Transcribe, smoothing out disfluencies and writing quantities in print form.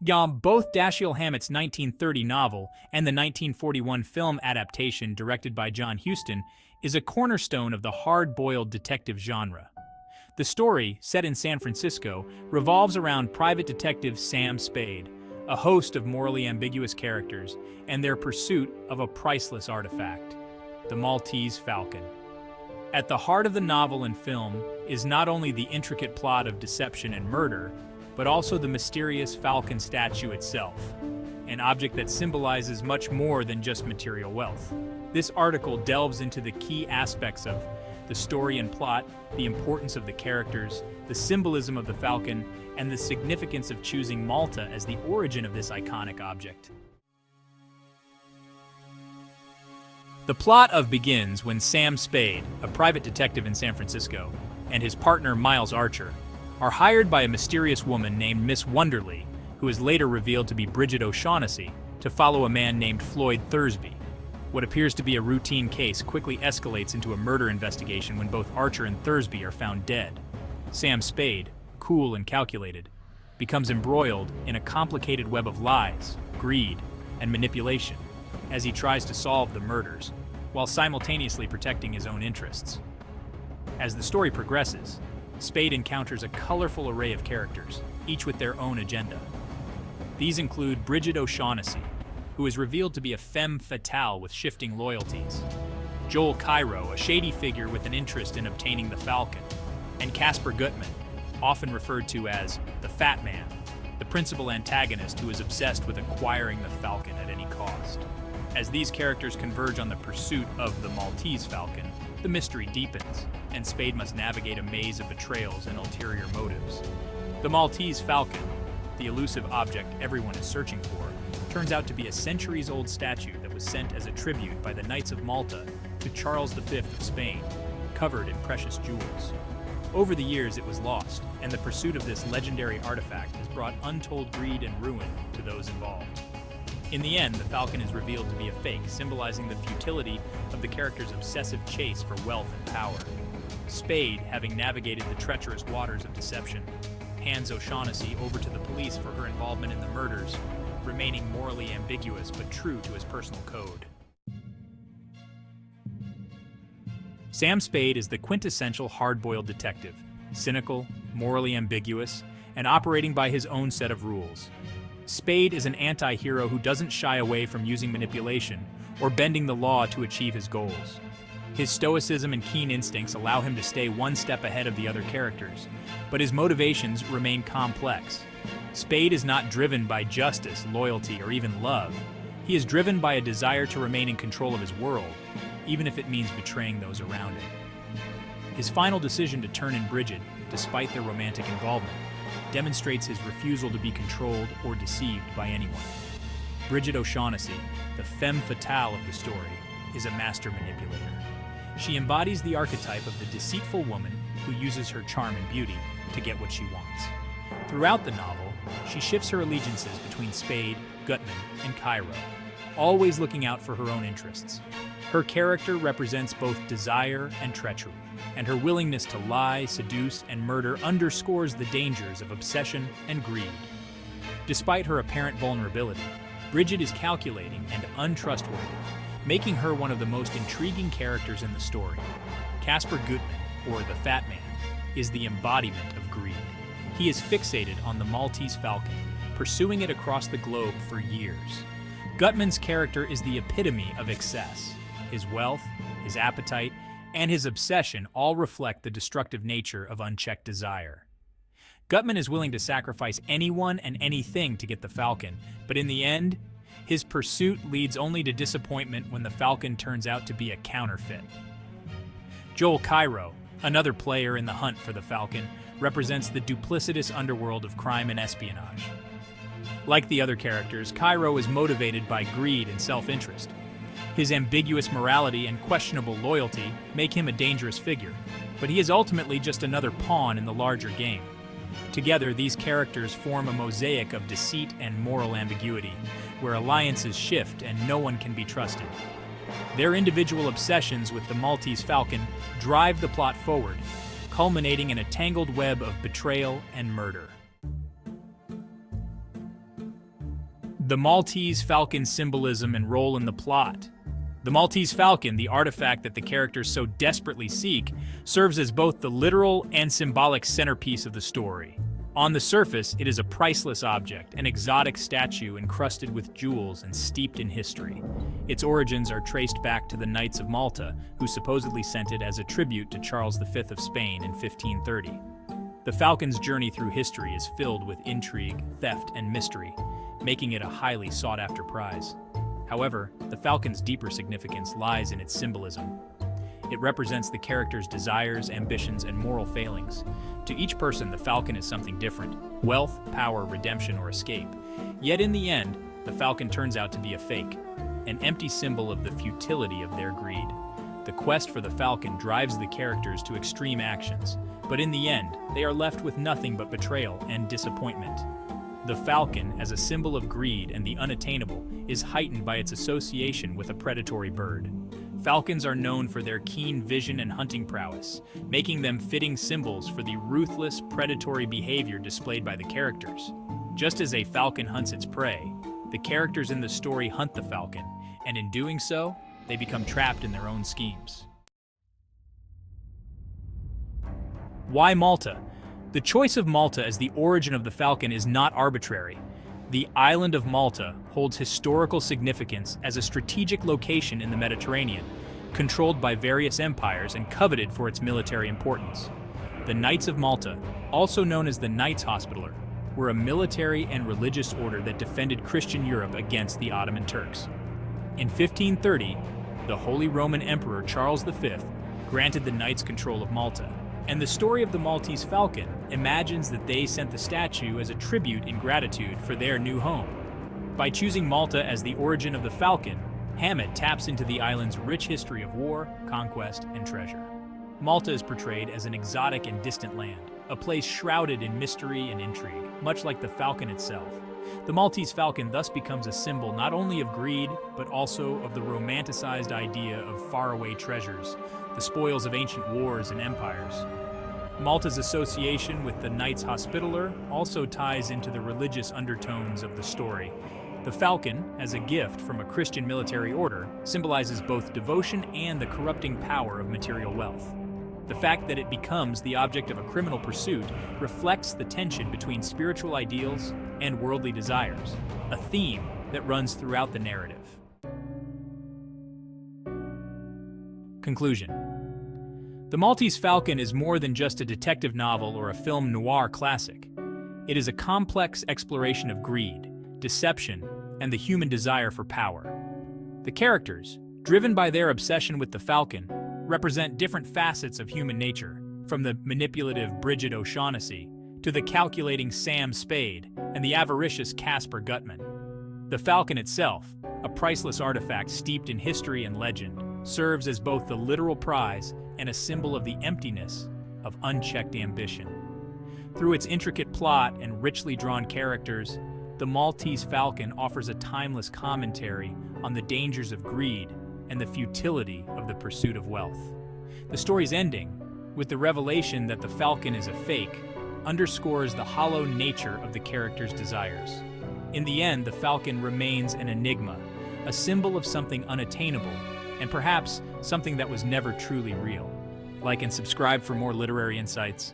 Both Dashiell Hammett's 1930 novel and the 1941 film adaptation directed by John Huston is a cornerstone of the hard-boiled detective genre. The story, set in San Francisco, revolves around private detective Sam Spade, a host of morally ambiguous characters, and their pursuit of a priceless artifact, the Maltese Falcon. At the heart of the novel and film is not only the intricate plot of deception and murder, but also the mysterious falcon statue itself, an object that symbolizes much more than just material wealth. This article delves into the key aspects of the story and plot, the importance of the characters, the symbolism of the falcon, and the significance of choosing Malta as the origin of this iconic object. The plot begins when Sam Spade, a private detective in San Francisco, and his partner Miles Archer are hired by a mysterious woman named Miss Wonderly, who is later revealed to be Brigid O'Shaughnessy, to follow a man named Floyd Thursby. What appears to be a routine case quickly escalates into a murder investigation when both Archer and Thursby are found dead. Sam Spade, cool and calculated, becomes embroiled in a complicated web of lies, greed, and manipulation as he tries to solve the murders, while simultaneously protecting his own interests. As the story progresses, Spade encounters a colorful array of characters, each with their own agenda. These include Brigid O'Shaughnessy, who is revealed to be a femme fatale with shifting loyalties, Joel Cairo, a shady figure with an interest in obtaining the Falcon, and Casper Gutman, often referred to as the Fat Man, the principal antagonist who is obsessed with acquiring the Falcon at any cost. As these characters converge on the pursuit of the Maltese Falcon, the mystery deepens, and Spade must navigate a maze of betrayals and ulterior motives. The Maltese Falcon, the elusive object everyone is searching for, turns out to be a centuries-old statue that was sent as a tribute by the Knights of Malta to Charles V of Spain, covered in precious jewels. Over the years, it was lost, and the pursuit of this legendary artifact has brought untold greed and ruin to those involved. In the end, the Falcon is revealed to be a fake, symbolizing the futility of the character's obsessive chase for wealth and power. Spade, having navigated the treacherous waters of deception, hands O'Shaughnessy over to the police for her involvement in the murders, remaining morally ambiguous but true to his personal code. Sam Spade is the quintessential hard-boiled detective, cynical, morally ambiguous, and operating by his own set of rules. Spade is an anti-hero who doesn't shy away from using manipulation or bending the law to achieve his goals. His stoicism and keen instincts allow him to stay one step ahead of the other characters, but his motivations remain complex. Spade is not driven by justice, loyalty, or even love. He is driven by a desire to remain in control of his world, even if it means betraying those around him. His final decision to turn in Brigid, despite their romantic involvement, demonstrates his refusal to be controlled or deceived by anyone. Brigid O'Shaughnessy, the femme fatale of the story, is a master manipulator. She embodies the archetype of the deceitful woman who uses her charm and beauty to get what she wants. Throughout the novel, she shifts her allegiances between Spade, Gutman, and Cairo, always looking out for her own interests. Her character represents both desire and treachery, and her willingness to lie, seduce, and murder underscores the dangers of obsession and greed. Despite her apparent vulnerability, Brigid is calculating and untrustworthy, making her one of the most intriguing characters in the story. Casper Gutman, or the Fat Man, is the embodiment of greed. He is fixated on the Maltese Falcon, pursuing it across the globe for years. Gutman's character is the epitome of excess. His wealth, his appetite, and his obsession all reflect the destructive nature of unchecked desire. Gutman is willing to sacrifice anyone and anything to get the Falcon, but in the end, his pursuit leads only to disappointment when the Falcon turns out to be a counterfeit. Joel Cairo, another player in the hunt for the Falcon, represents the duplicitous underworld of crime and espionage. Like the other characters, Cairo is motivated by greed and self-interest. His ambiguous morality and questionable loyalty make him a dangerous figure, but he is ultimately just another pawn in the larger game. Together, these characters form a mosaic of deceit and moral ambiguity, where alliances shift and no one can be trusted. Their individual obsessions with the Maltese Falcon drive the plot forward, culminating in a tangled web of betrayal and murder. The Maltese Falcon's symbolism and role in the plot. The Maltese Falcon, the artifact that the characters so desperately seek, serves as both the literal and symbolic centerpiece of the story. On the surface, it is a priceless object, an exotic statue encrusted with jewels and steeped in history. Its origins are traced back to the Knights of Malta, who supposedly sent it as a tribute to Charles V of Spain in 1530. The Falcon's journey through history is filled with intrigue, theft, and mystery, making it a highly sought-after prize. However, the Falcon's deeper significance lies in its symbolism. It represents the character's desires, ambitions, and moral failings. To each person, the Falcon is something different: wealth, power, redemption, or escape. Yet in the end, the Falcon turns out to be a fake, an empty symbol of the futility of their greed. The quest for the Falcon drives the characters to extreme actions, but in the end, they are left with nothing but betrayal and disappointment. The falcon, as a symbol of greed and the unattainable, is heightened by its association with a predatory bird. Falcons are known for their keen vision and hunting prowess, making them fitting symbols for the ruthless, predatory behavior displayed by the characters. Just as a falcon hunts its prey, the characters in the story hunt the falcon, and in doing so, they become trapped in their own schemes. Why Malta? The choice of Malta as the origin of the Falcon is not arbitrary. The island of Malta holds historical significance as a strategic location in the Mediterranean, controlled by various empires and coveted for its military importance. The Knights of Malta, also known as the Knights Hospitaller, were a military and religious order that defended Christian Europe against the Ottoman Turks. In 1530, the Holy Roman Emperor Charles V granted the Knights control of Malta. And the story of the Maltese Falcon imagines that they sent the statue as a tribute in gratitude for their new home. By choosing Malta as the origin of the Falcon, Hammett taps into the island's rich history of war, conquest, and treasure. Malta is portrayed as an exotic and distant land, a place shrouded in mystery and intrigue, much like the Falcon itself. The Maltese Falcon thus becomes a symbol not only of greed, but also of the romanticized idea of faraway treasures, the spoils of ancient wars and empires. Malta's association with the Knights Hospitaller also ties into the religious undertones of the story. The Falcon, as a gift from a Christian military order, symbolizes both devotion and the corrupting power of material wealth. The fact that it becomes the object of a criminal pursuit reflects the tension between spiritual ideals and worldly desires, a theme that runs throughout the narrative. Conclusion. The Maltese Falcon is more than just a detective novel or a film noir classic. It is a complex exploration of greed, deception, and the human desire for power. The characters, driven by their obsession with the Falcon, represent different facets of human nature, from the manipulative Brigid O'Shaughnessy to the calculating Sam Spade and the avaricious Caspar Gutman. The Falcon itself, a priceless artifact steeped in history and legend, serves as both the literal prize and a symbol of the emptiness of unchecked ambition. Through its intricate plot and richly drawn characters, the Maltese Falcon offers a timeless commentary on the dangers of greed and the futility of the pursuit of wealth. The story's ending, with the revelation that the Falcon is a fake, underscores the hollow nature of the character's desires. In the end, the Falcon remains an enigma, a symbol of something unattainable, and perhaps something that was never truly real. Like and subscribe for more literary insights.